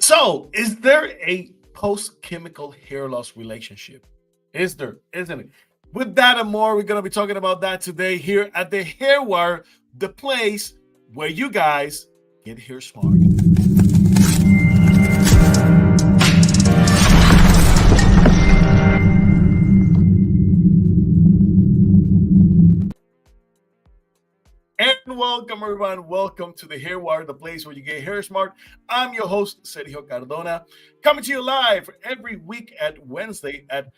So, is there a post chemical hair loss relationship? Is there? Isn't it? With that and more, we're going to be talking about that today here at the Hair Wire, the place where you guys get hair smart. And welcome, everyone. Welcome to the Hair Wire, the place where you get hair smart. I'm your host, Sergio Cardona, coming to you live every week at Wednesday at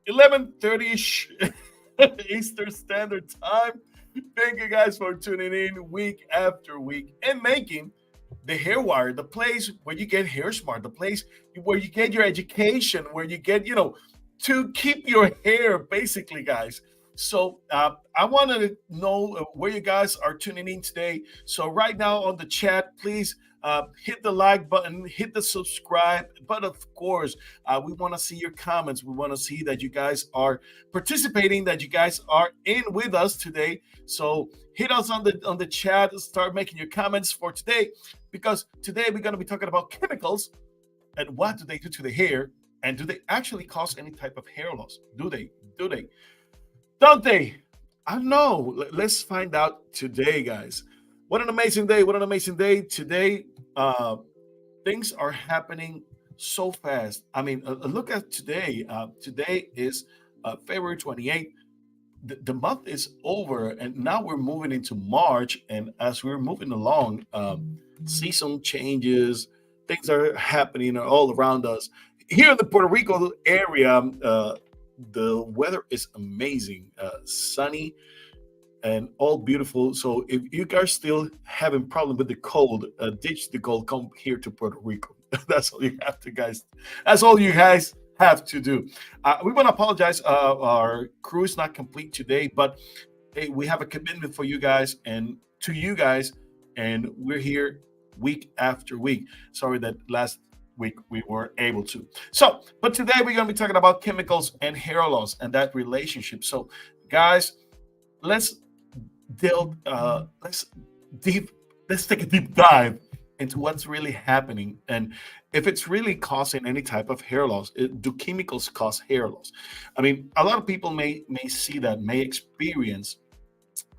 11:30 Eastern Standard Time. Thank you guys for tuning in week after week and making the Hair Wire the place where you get hair smart, the place where you get your education, where you get, to keep your hair, basically, guys. So I want to know where you guys are tuning in today. So right now on the chat, please hit the like button, hit the subscribe. But of course, we want to see your comments. We want to see that you guys are participating, that you guys are in with us today. So hit us on the chat, start making your comments for today, because today we're going to be talking about chemicals and what do they do to the hair, and do they actually cause any type of hair loss? Do they? Do they? Don't they? I don't know. Let's find out today, guys. What an amazing day. What an amazing day. Today, things are happening so fast. I mean, look at today. Today is February 28th. The month is over, and now we're moving into March. And as we're moving along, season changes, things are happening all around us. Here in the Puerto Rico area, the weather is amazing, sunny and all beautiful. So if you guys still having problem with the cold, ditch the cold, come here to Puerto Rico. That's all you have to, guys. That's all you guys have to do. We want to apologize. Our crew is not complete today, but hey, we have a commitment for you guys and to you guys, and we're here week after week. Sorry that last week we weren't able to. So, but today we're going to be talking about chemicals and hair loss and that relationship. So, guys, let's delve. Let's deep. Let's take a deep dive into what's really happening and if it's really causing any type of hair loss. Do chemicals cause hair loss? I mean, a lot of people may see that, may experience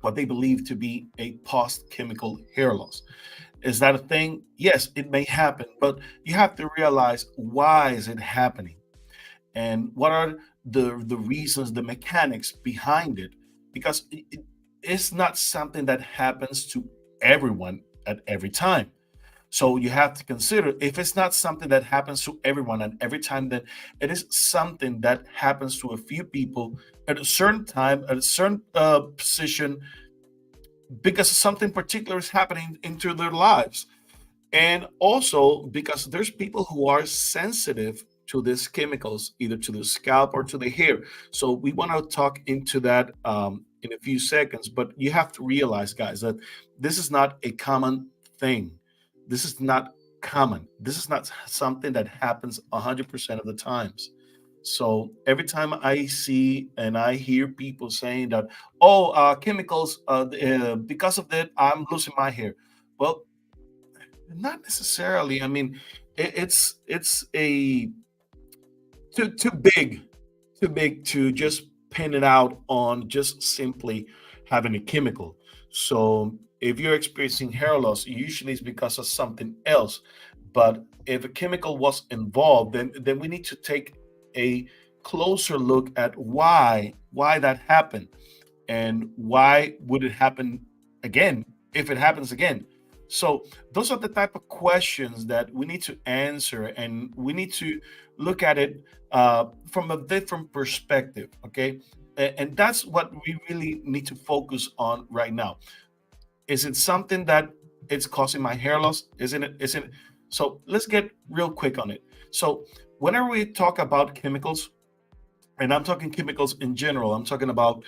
what they believe to be a post chemical hair loss. Is that a thing? Yes, it may happen, but you have to realize why is it happening and what are the reasons, the mechanics behind it, because it's not something that happens to everyone at every time. So you have to consider if it's not something that happens to everyone at every time, then it is something that happens to a few people at a certain time, at a certain position, because something particular is happening into their lives. And also because there's people who are sensitive to these chemicals, either to the scalp or to the hair. So we want to talk into that in a few seconds. But you have to realize, guys, that this is not a common thing. This is not common. This is not something that happens 100% of the times. So every time I see and I hear people saying that, oh, chemicals, because of that, I'm losing my hair. Well, not necessarily. I mean, it's a too big, too big to just pin it out on just simply having a chemical. So if you're experiencing hair loss, usually it's because of something else. But if a chemical was involved, then we need to take a closer look at why that happened and why would it happen again if it happens again. So those are the type of questions that we need to answer, and we need to look at it from a different perspective. Okay, and that's what we really need to focus on right now. Is it something that it's causing my hair loss? Isn't it? Isn't it? So let's get real quick on it. So whenever we talk about chemicals, and I'm talking chemicals in general, I'm talking about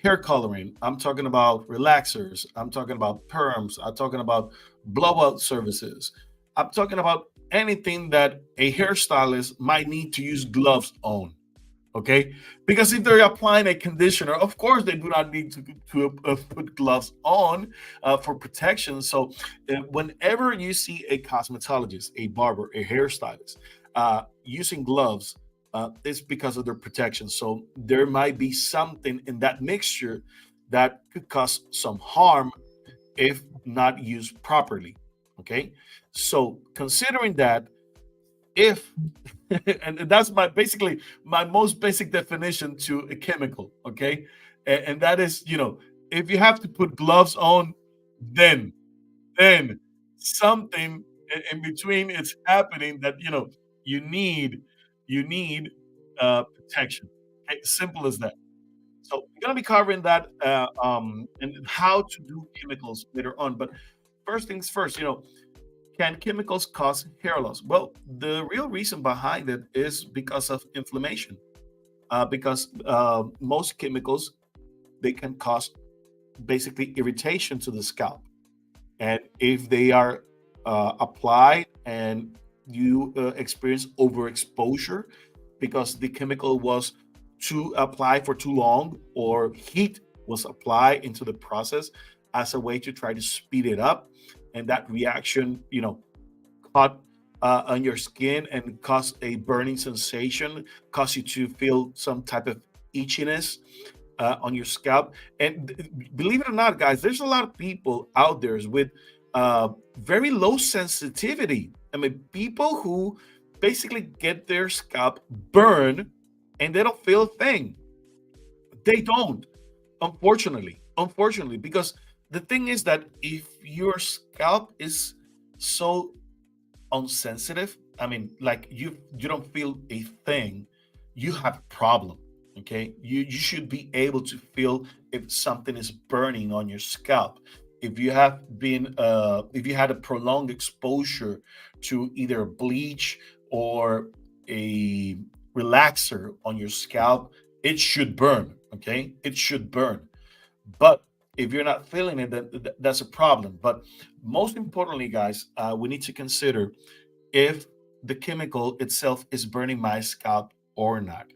hair coloring, I'm talking about relaxers, I'm talking about perms, I'm talking about blowout services, I'm talking about anything that a hairstylist might need to use gloves on. Okay, because if they're applying a conditioner, of course they do not need to put gloves on for protection. So whenever you see a cosmetologist, a barber, a hairstylist using gloves, it's because of their protection. So there might be something in that mixture that could cause some harm if not used properly. Okay, so considering that, if and that's my basically my most basic definition to a chemical, okay, and that is, if you have to put gloves on, then then something in between is happening that you need protection. Okay? Simple as that. So we're going to be covering that and how to do chemicals later on, but first things first, can chemicals cause hair loss? Well, the real reason behind it is because of inflammation. Because most chemicals, they can cause basically irritation to the scalp, and if they are applied and you experience overexposure because the chemical was too applied for too long, or heat was applied into the process as a way to try to speed it up, and that reaction caught on your skin and cause a burning sensation, cause you to feel some type of itchiness on your scalp. And believe it or not, guys, there's a lot of people out there with very low sensitivity. I mean, people who basically get their scalp burned and they don't feel a thing. They don't, unfortunately, because the thing is that if your scalp is so unsensitive, I mean, like you don't feel a thing, you have a problem. Okay, you should be able to feel if something is burning on your scalp. If you had a prolonged exposure to either bleach or a relaxer on your scalp, it should burn. Okay, it should burn. But if you're not feeling it, then that's a problem. But most importantly, guys, we need to consider if the chemical itself is burning my scalp or not.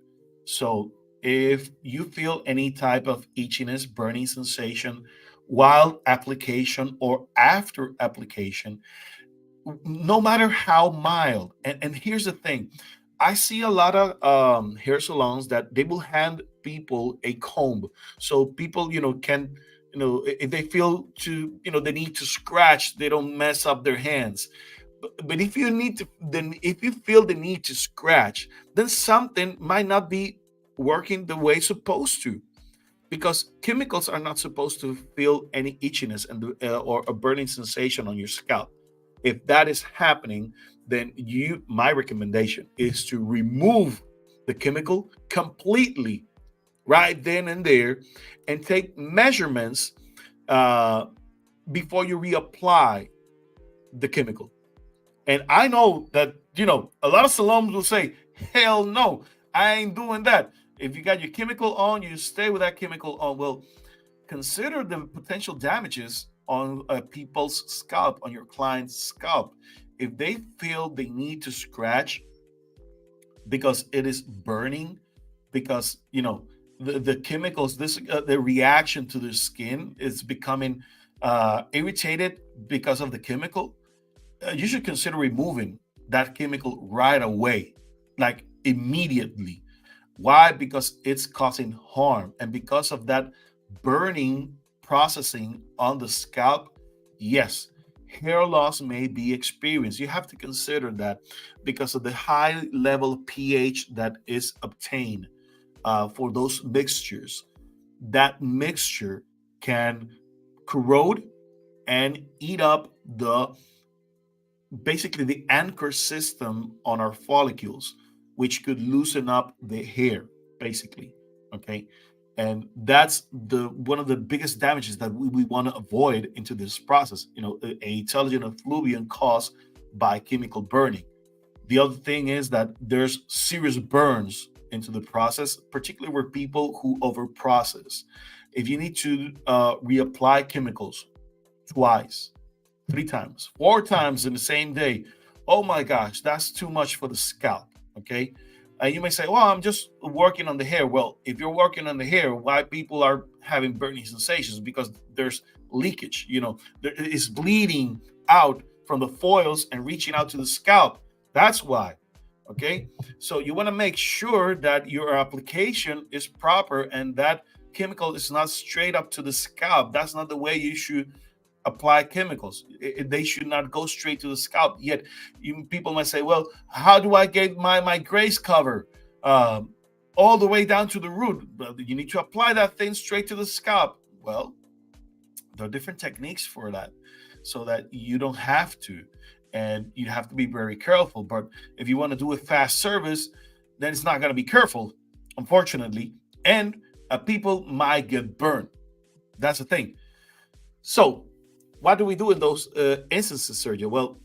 So if you feel any type of itchiness, burning sensation while application or after application, no matter how mild, and here's the thing, I see a lot of hair salons that they will hand people a comb, so people can, if they feel to, they need to scratch, they don't mess up their hands. But if you need to, then if you feel the need to scratch, then something might not be working the way it's supposed to, because chemicals are not supposed to feel any itchiness and or a burning sensation on your scalp. If that is happening, then my recommendation is to remove the chemical completely right then and there, and take measurements uh, before you reapply the chemical. And I know that, a lot of salons will say, hell no, I ain't doing that. If you got your chemical on, you stay with that chemical on. Well, consider the potential damages on people's scalp, on your client's scalp. If they feel they need to scratch because it is burning, because, the chemicals, the reaction to the skin is becoming irritated because of the chemical, you should consider removing that chemical right away, like immediately. Why? Because it's causing harm. And because of that burning processing on the scalp, yes, hair loss may be experienced. You have to consider that because of the high level pH that is obtained for those mixtures. That mixture can corrode and eat up the basically the anchor system on our follicles, which could loosen up the hair, basically. Okay. And that's the one of the biggest damages that we want to avoid into this process, a intelligent effluvium caused by chemical burning. The other thing is that there's serious burns into the process, particularly where people who over process. If you need to reapply chemicals twice, three times, four times in the same day, oh my gosh, that's too much for the scalp. Okay. And you may say, well, I'm just working on the hair. Well, if you're working on the hair, why people are having burning sensations? Because there's leakage, there is bleeding out from the foils and reaching out to the scalp. That's why. Okay. So you want to make sure that your application is proper and that chemical is not straight up to the scalp. That's not the way you should apply chemicals. They should not go straight to the scalp. Yet, people might say, "Well, how do I get my grace cover all the way down to the root?" Well, you need to apply that thing straight to the scalp. Well, there are different techniques for that, so that you don't have to, and you have to be very careful. But if you want to do a fast service, then it's not going to be careful, unfortunately, and people might get burned. That's the thing. So what do we do in those instances, Sergio? Well,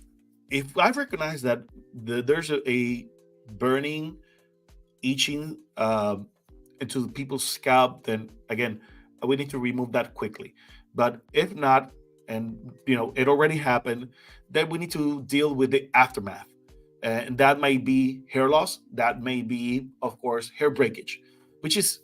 if I recognize that there's a burning, itching into the people's scalp, then again, we need to remove that quickly. But if not, and it already happened, then we need to deal with the aftermath, and that may be hair loss. That may be, of course, hair breakage, which is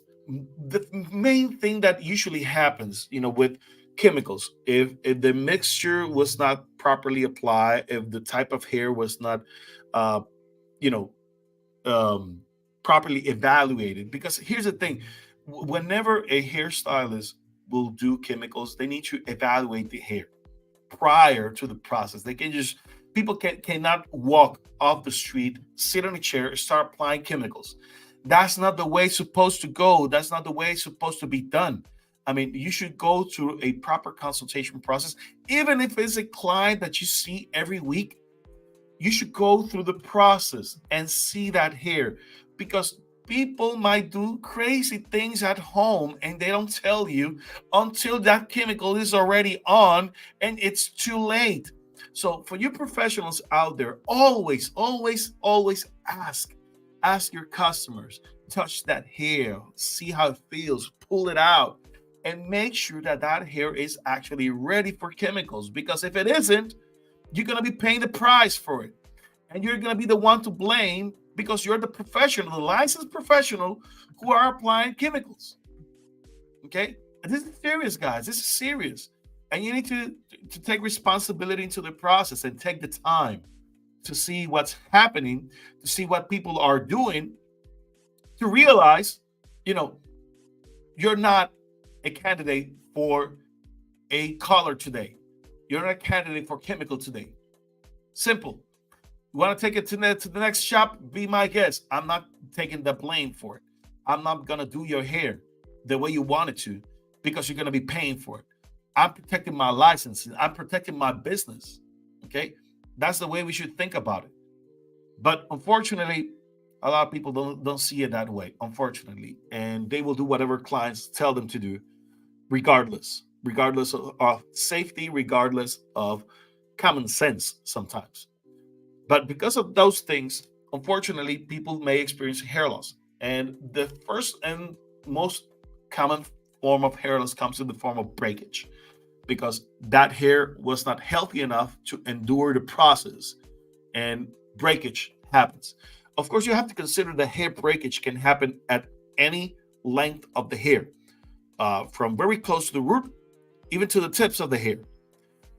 the main thing that usually happens, with chemicals. If the mixture was not properly applied, if the type of hair was not uh you know um properly evaluated. Because here's the thing, whenever a hairstylist will do chemicals, they need to evaluate the hair prior to the process. They can just People cannot walk off the street, sit on a chair, start applying chemicals. That's not the way it's supposed to go. That's not the way it's supposed to be done. I mean, you should go through a proper consultation process. Even if it's a client that you see every week, you should go through the process and see that hair, because people might do crazy things at home and they don't tell you until that chemical is already on and it's too late. So for you professionals out there, always, always, always ask your customers, touch that hair, see how it feels, pull it out, and make sure that that hair is actually ready for chemicals. Because if it isn't, you're going to be paying the price for it. And you're going to be the one to blame, because you're the professional, the licensed professional who are applying chemicals. Okay? And this is serious, guys. This is serious. And you need to take responsibility into the process and take the time to see what's happening, to see what people are doing, to realize, you know, you're not a candidate for a color today. You're not a candidate for chemical today. Simple. You want to take it to the next shop? Be my guest. I'm not taking the blame for it. I'm not going to do your hair the way you want it to, because you're going to be paying for it. I'm protecting my license. I'm protecting my business. Okay? That's the way we should think about it. But unfortunately, a lot of people don't see it that way, unfortunately. And they will do whatever clients tell them to do, regardless of safety, regardless of common sense sometimes. But because of those things, unfortunately, people may experience hair loss. And the first and most common form of hair loss comes in the form of breakage, because that hair was not healthy enough to endure the process, and breakage happens. Of course, you have to consider that hair breakage can happen at any length of the hair, from very close to the root, even to the tips of the hair.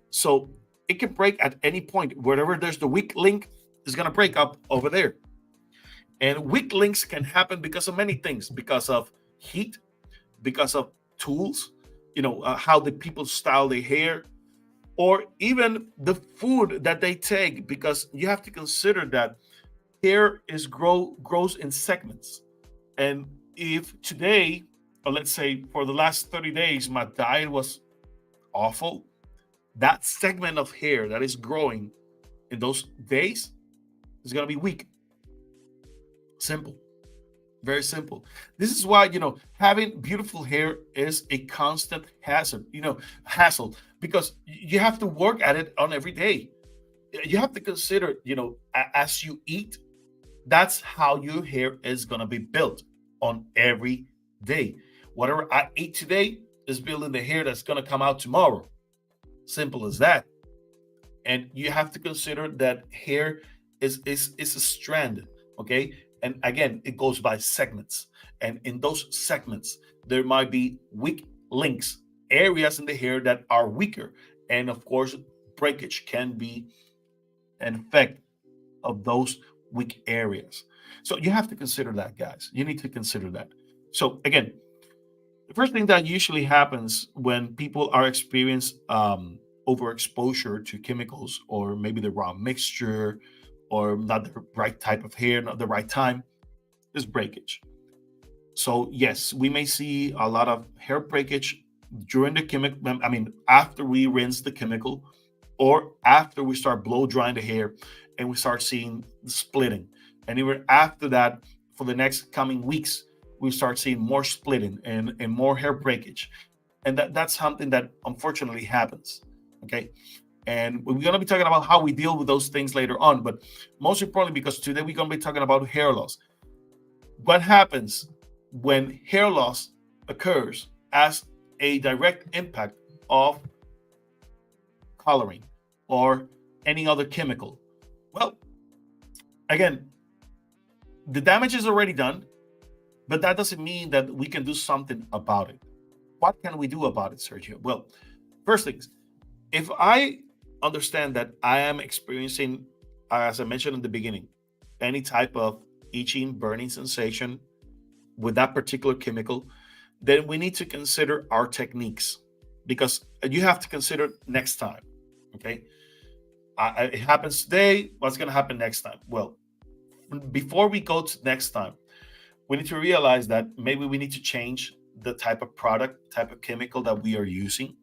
So it can break at any point. Wherever there's the weak link, is going to break up over there. And weak links can happen because of many things, because of heat, because of tools, how the people style their hair, or even the food that they take. Because you have to consider that hair grows in segments. And if today, or let's say for the last 30 days, my diet was awful, that segment of hair that is growing in those days is going to be weak. Simple. Very simple. This is why, having beautiful hair is a constant hassle, because you have to work at it on every day. You have to consider, as you eat, that's how your hair is going to be built on every day. Whatever I eat today is building the hair that's going to come out tomorrow. Simple as that. And you have to consider that hair is a strand. Okay, And again, it goes by segments. And in those segments, there might be weak links, areas in the hair that are weaker. And of course, breakage can be an effect of those weak areas. So you have to consider that, guys. You need to consider that. So again, the first thing that usually happens when people are experience overexposure to chemicals, or maybe the wrong mixture, or not the right type of hair, not the right time, is breakage. So yes, we may see a lot of hair breakage during the chemical. I mean, after we rinse the chemical, or after we start blow drying the hair, and we start seeing splitting, and even after that, for the next coming weeks, we start seeing more splitting and more hair breakage, and that's something that unfortunately happens. Okay, and we're going to be talking about how we deal with those things later on, but most importantly, because today we're going to be talking about hair loss. What happens when hair loss occurs as a direct impact of coloring or any other chemical? Well, again, the damage is already done, but that doesn't mean that we can do something about it. What can we do about it, Sergio? Well, first things, if I understand that I am experiencing, as I mentioned in the beginning, any type of itching, burning sensation with that particular chemical, then we need to consider our techniques, because you have to consider next time. Okay, it happens today. What's going to happen next time? Well, before we go to next time, we need to realize that maybe we need to change the type of product, type of chemical that we are using.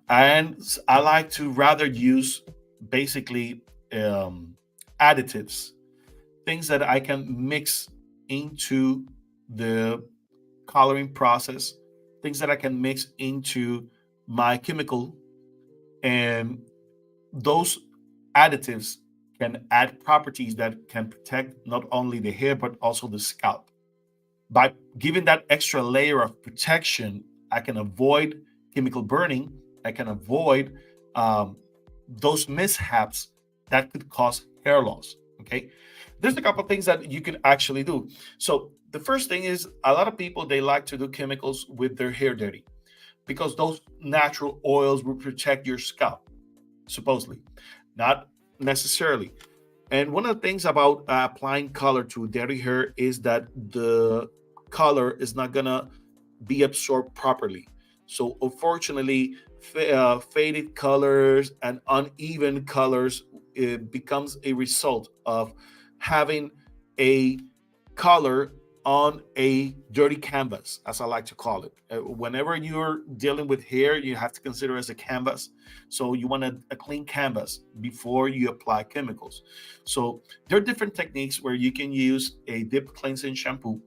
And I like to rather use basically additives, things that I can mix into the coloring process, things that I can mix into my chemical, and those additives can add properties that can protect not only the hair but also the scalp. By giving that extra layer of protection, I can avoid chemical burning. I can avoid those mishaps that could cause hair loss. Okay, there's a couple of things that you can actually do. So the first thing is, a lot of people, they like to do chemicals with their hair dirty, because those natural oils will protect your scalp, supposedly, not necessarily. And one of the things about applying color to dirty hair is that the color is not gonna be absorbed properly. So unfortunately, faded colors and uneven colors, it becomes a result of having a color on a dirty canvas, as I like to call it. Whenever you're dealing with hair, you have to consider it as a canvas. So you want a clean canvas before you apply chemicals. So there are different techniques where you can use a deep cleansing shampoo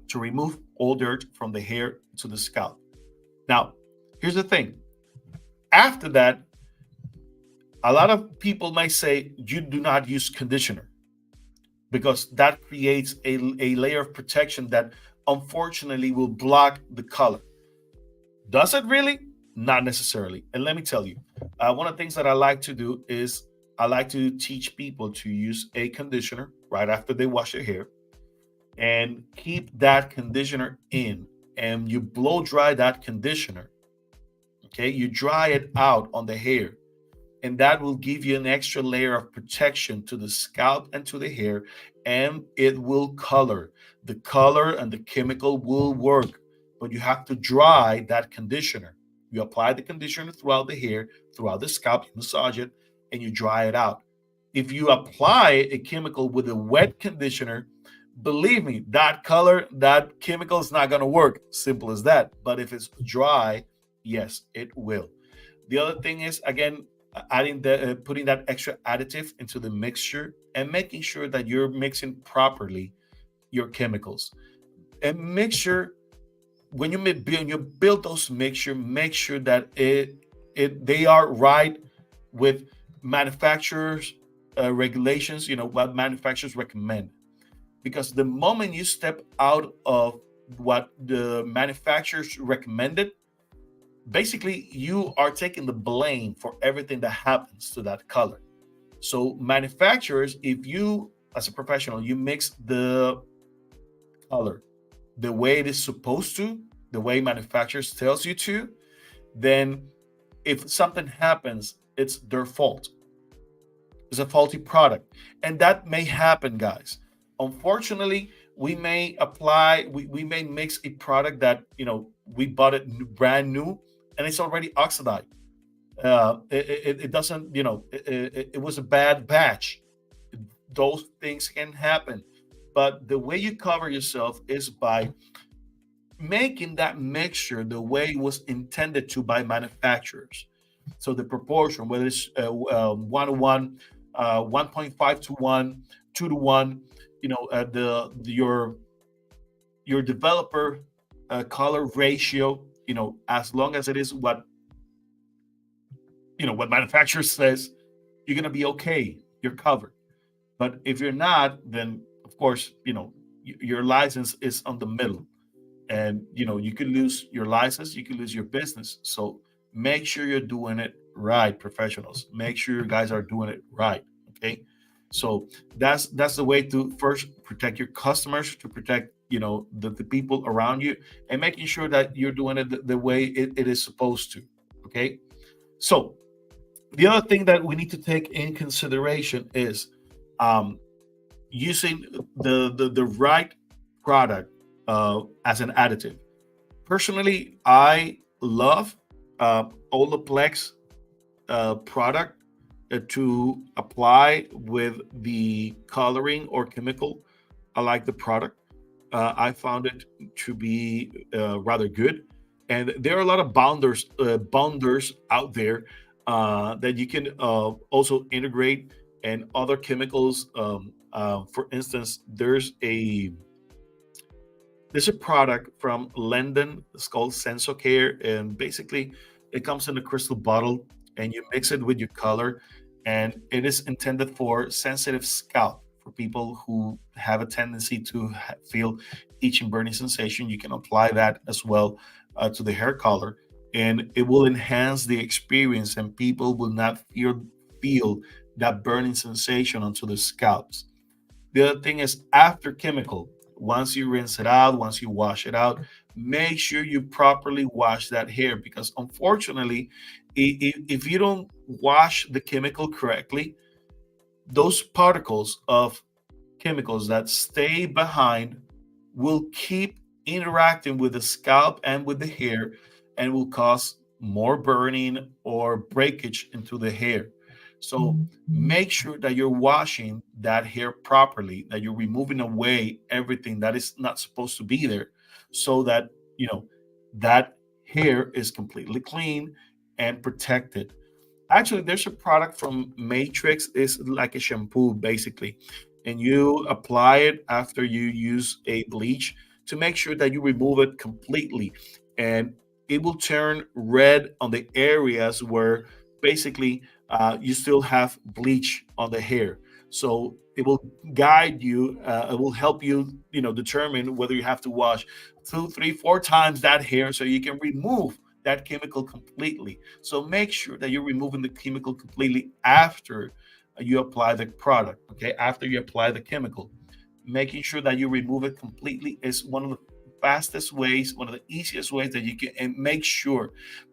to remove all dirt from the hair to the scalp. Now, here's the thing. After that, a lot of people might say you do not use conditioner, because that creates a layer of protection that unfortunately will block the color. Does it really? Not necessarily. And let me tell you, one of the things that I like to do is I like to teach people to use a conditioner right after they wash their hair, and keep that conditioner in, and you blow dry that conditioner. Okay, you dry it out on the hair, and that will give you an extra layer of protection to the scalp and to the hair, and it will color. The color and the chemical will work, but you have to dry that conditioner. You apply the conditioner throughout the hair, throughout the scalp, you massage it, and you dry it out. If you apply a chemical with a wet conditioner, believe me, that color, that chemical is not going to work. Simple as that. But if it's dry, yes, it will. The other thing is, again, adding the putting that extra additive into the mixture, and making sure that you're mixing properly your chemicals. And make sure when you build those mixture, make sure that they are right with manufacturers regulations, what manufacturers recommend. Because the moment you step out of what the manufacturers recommended, basically you are taking the blame for everything that happens to that color. So manufacturers, if you as a professional, you mix the color the way it is supposed to, the way manufacturers tells you to, then if something happens, it's their fault. It's a faulty product. And that may happen, guys. Unfortunately, we may mix a product that, we bought it brand new and it's already oxidized. It doesn't, it was a bad batch. Those things can happen. But the way you cover yourself is by making that mixture the way it was intended to by manufacturers. So the proportion, whether it's 1 to 1, 1.5 to 1, 2 to 1, your developer color ratio, as long as it is what manufacturer says, you're gonna be okay. You're covered. But if you're not, then of course, your license is on the middle, and you could lose your license, you could lose your business. So make sure you're doing it right, professionals. Make sure you guys are doing it right. Okay. So that's the way to first protect your customers, to protect the people around you, and making sure that you're doing it the way it is supposed to. Okay. So the other thing that we need to take in consideration is um, using the right product as an additive. Personally, I love Olaplex product to apply with the coloring or chemical. I like the product. I found it to be rather good, and there are a lot of bonders out there that you can also integrate, and other chemicals. For instance, there's a product from London. It's called Sensocare, and basically, it comes in a crystal bottle, and you mix it with your color, and it is intended for sensitive scalp, for people who have a tendency to feel itching, burning sensation. You can apply that as well to the hair color, and it will enhance the experience, and people will not feel that burning sensation onto their scalps. The other thing is after chemical. Once you rinse it out, once you wash it out, make sure you properly wash that hair, because unfortunately, if you don't wash the chemical correctly, those particles of chemicals that stay behind will keep interacting with the scalp and with the hair, and will cause more burning or breakage into the hair. So make sure that you're washing that hair properly, that you're removing away everything that is not supposed to be there, so that you know that hair is completely clean and protected. Actually, there's a product from Matrix. It's like a shampoo, basically, and you apply it after you use a bleach to make sure that you remove it completely, and it will turn red on the areas where basically you still have bleach on the hair. So it will guide you. It will help you, determine whether you have to wash two, three, four times that hair, so you can remove that chemical completely. So make sure that you're removing the chemical completely after you apply the product. Okay, after you apply the chemical, making sure that you remove it completely is one of the fastest ways, one of the easiest ways that you can, and make sure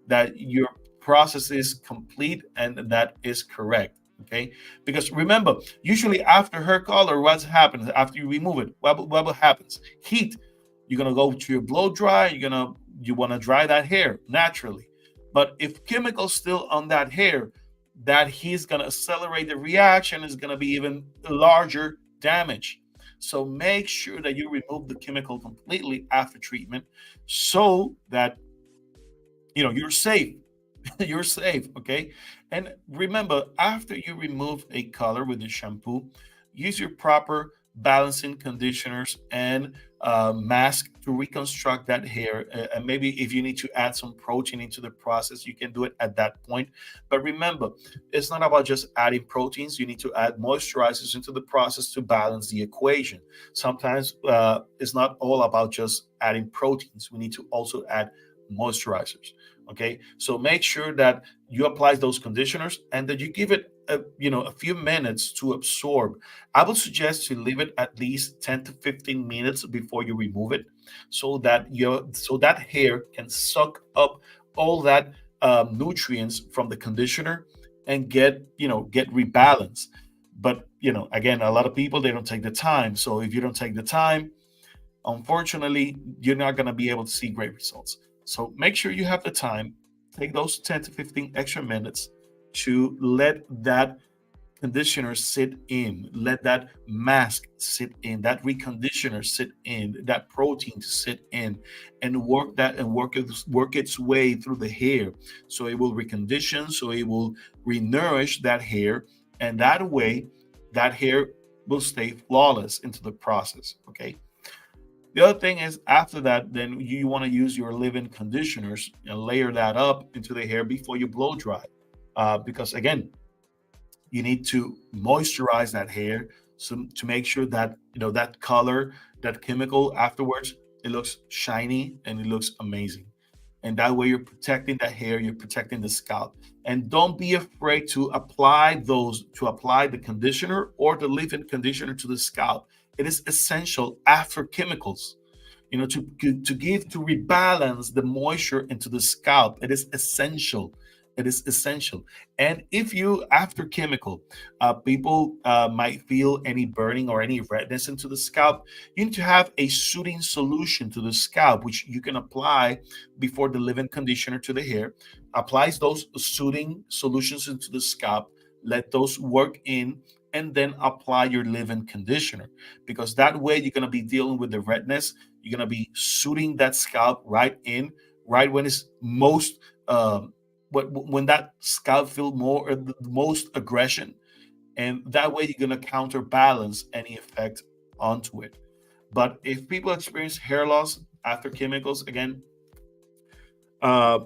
that your process is complete and that is correct. Okay, because remember, usually after hair color, what happens after you remove it? What happens? Heat. You're gonna go to your blow dry. You want to dry that hair naturally. But if chemicals still on that hair, that heat is gonna accelerate the reaction. Is gonna be even larger damage. So make sure that you remove the chemical completely after treatment, so that you're safe. You're safe. Okay. And remember, after you remove a color with the shampoo, use your proper balancing conditioners and mask to reconstruct that hair. And maybe if you need to add some protein into the process, you can do it at that point. But remember, it's not about just adding proteins. You need to add moisturizers into the process to balance the equation. Sometimes it's not all about just adding proteins. We need to also add moisturizers. Okay, so make sure that you apply those conditioners, and then you give it a few minutes to absorb. I would suggest to leave it at least 10 to 15 minutes before you remove it, so that hair can suck up all that nutrients from the conditioner and get rebalanced. But again, a lot of people, they don't take the time. So if you don't take the time, unfortunately, you're not going to be able to see great results. So make sure you have the time. Take those 10 to 15 extra minutes to let that conditioner sit in, let that mask sit in, that reconditioner sit in, that protein sit in, and work its way through the hair, so it will recondition, so it will renourish that hair, and that way, that hair will stay flawless into the process. Okay. The other thing is, after that, then you want to use your leave-in conditioners and layer that up into the hair before you blow dry, because again, you need to moisturize that hair, so to make sure that that color, that chemical afterwards, it looks shiny and it looks amazing. And that way, you're protecting the hair, you're protecting the scalp. And don't be afraid to apply the conditioner or the leave-in conditioner to the scalp. It is essential after chemicals, to rebalance the moisture into the scalp. It is essential. It is essential. And if you, after chemical, people might feel any burning or any redness into the scalp, you need to have a soothing solution to the scalp, which you can apply before the leave-in conditioner to the hair. Applies those soothing solutions into the scalp, let those work in, and then apply your leave-in conditioner, because that way you're going to be dealing with the redness. You're going to be soothing that scalp right when it's most when that scalp feel more the most aggression, and that way you're going to counterbalance any effect onto it. But if people experience hair loss after chemicals, again, uh,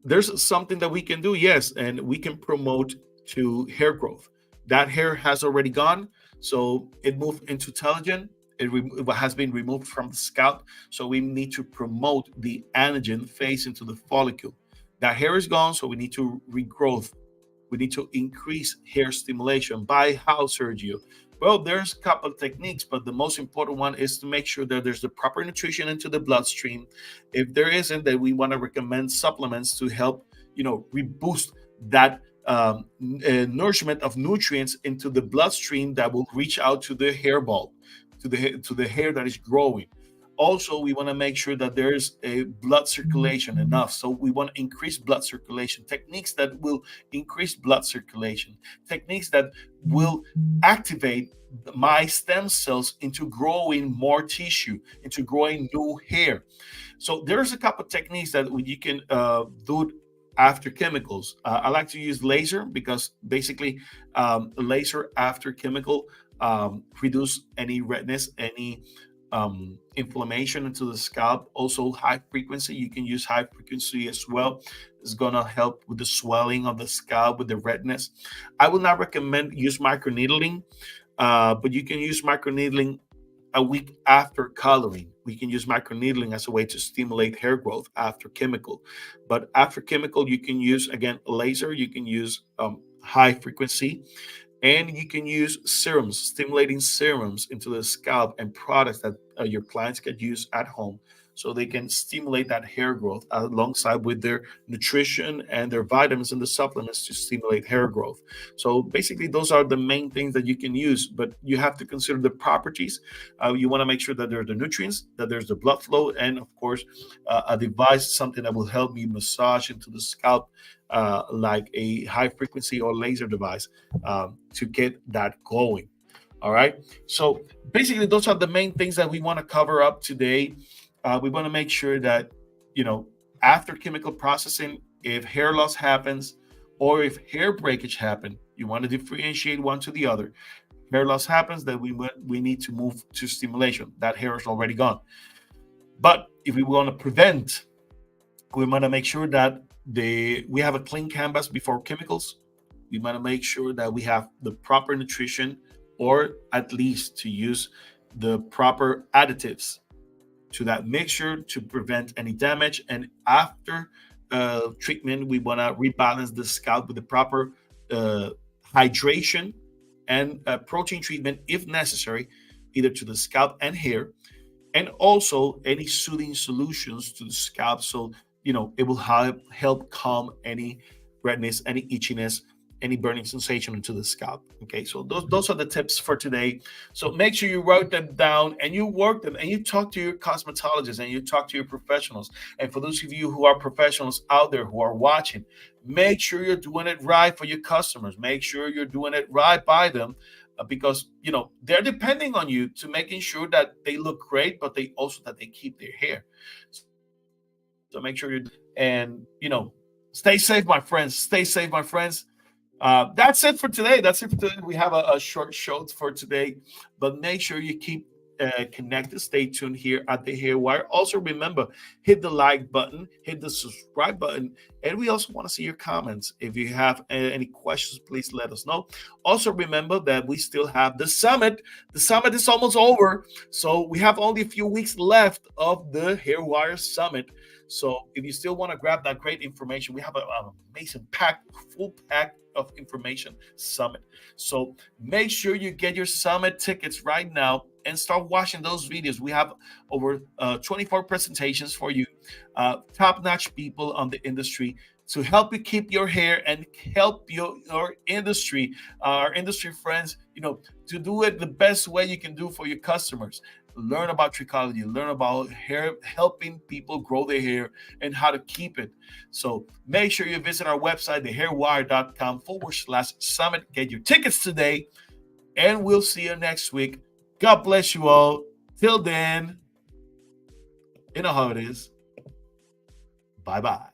there's something that we can do, yes, and we can promote to hair growth. That hair has already gone, so it moved into telogen. It has been removed from the scalp, so we need to promote the anagen phase into the follicle. That hair is gone, so we need to regrowth. We need to increase hair stimulation. By how, Sergio? Well, there's a couple of techniques, but the most important one is to make sure that there's the proper nutrition into the bloodstream. If there isn't, then we want to recommend supplements to help, reboost that nourishment of nutrients into the bloodstream that will reach out to the hair bulb, to the hair that is growing. Also, we want to make sure that there's a blood circulation enough. So we want to increase blood circulation. Techniques that will increase blood circulation. Techniques that will activate my stem cells into growing more tissue, into growing new hair. So there's a couple of techniques that you can do after chemicals. I like to use laser, because basically laser after chemical reduce any redness, any inflammation into the scalp. Also, high frequency, you can use high frequency as well. It's gonna help with the swelling of the scalp, with the redness. I would not recommend use microneedling, but you can use microneedling a week after coloring. We can use microneedling as a way to stimulate hair growth after chemical. But after chemical, you can use, again, laser. You can use high frequency, and you can use serums, stimulating serums into the scalp, and products that your clients can use at home, so they can stimulate that hair growth alongside with their nutrition and their vitamins and the supplements to stimulate hair growth. So basically, those are the main things that you can use, but you have to consider the properties. You want to make sure that there are the nutrients, that there's the blood flow, and of course, a device, something that will help me massage into the scalp, like a high frequency or laser device, to get that going. All right. So basically, those are the main things that we want to cover up today. We want to make sure that, after chemical processing, if hair loss happens or if hair breakage happen, you want to differentiate one to the other. Hair loss happens, then we need to move to stimulation. That hair is already gone. But if we want to prevent, we want to make sure that we have a clean canvas before chemicals. We want to make sure that we have the proper nutrition, or at least to use the proper additives to that mixture to prevent any damage. And after treatment. We want to rebalance the scalp with the proper uh, hydration and protein treatment if necessary, either to the scalp and hair, and also any soothing solutions to the scalp. So, it will help calm any redness, any itchiness, any burning sensation into the scalp. Okay, so those are the tips for today. So make sure you write them down and you work them and you talk to your cosmetologist and you talk to your professionals. And for those of you who are professionals out there who are watching, make sure you're doing it right for your customers. Make sure you're doing it right by them, because they're depending on you to making sure that they look great, but they also that they keep their hair. So make sure and stay safe, my friends. Stay safe, my friends. That's it for today. That's it for today. We have a short show for today, but make sure you keep connected. Stay tuned here at the Hair Wire. Also, remember, hit the like button, hit the subscribe button, and we also want to see your comments. If you have any questions, please let us know. Also, remember that we still have the summit. The summit is almost over, so we have only a few weeks left of the Hair Wire Summit. So if you still want to grab that great information, we have an amazing full pack of information summit. So make sure you get your summit tickets right now and start watching those videos. We have over 24 presentations for you, top-notch people on the industry to help you keep your hair and help your industry, our industry friends, to do it the best way you can do for your customers. Learn about trichology, learn about hair, helping people grow their hair and how to keep it. So make sure you visit our website, thehairwire.com/summit. Get your tickets today, and we'll see you next week. God bless you all. Till then, you know how it is. Bye-bye.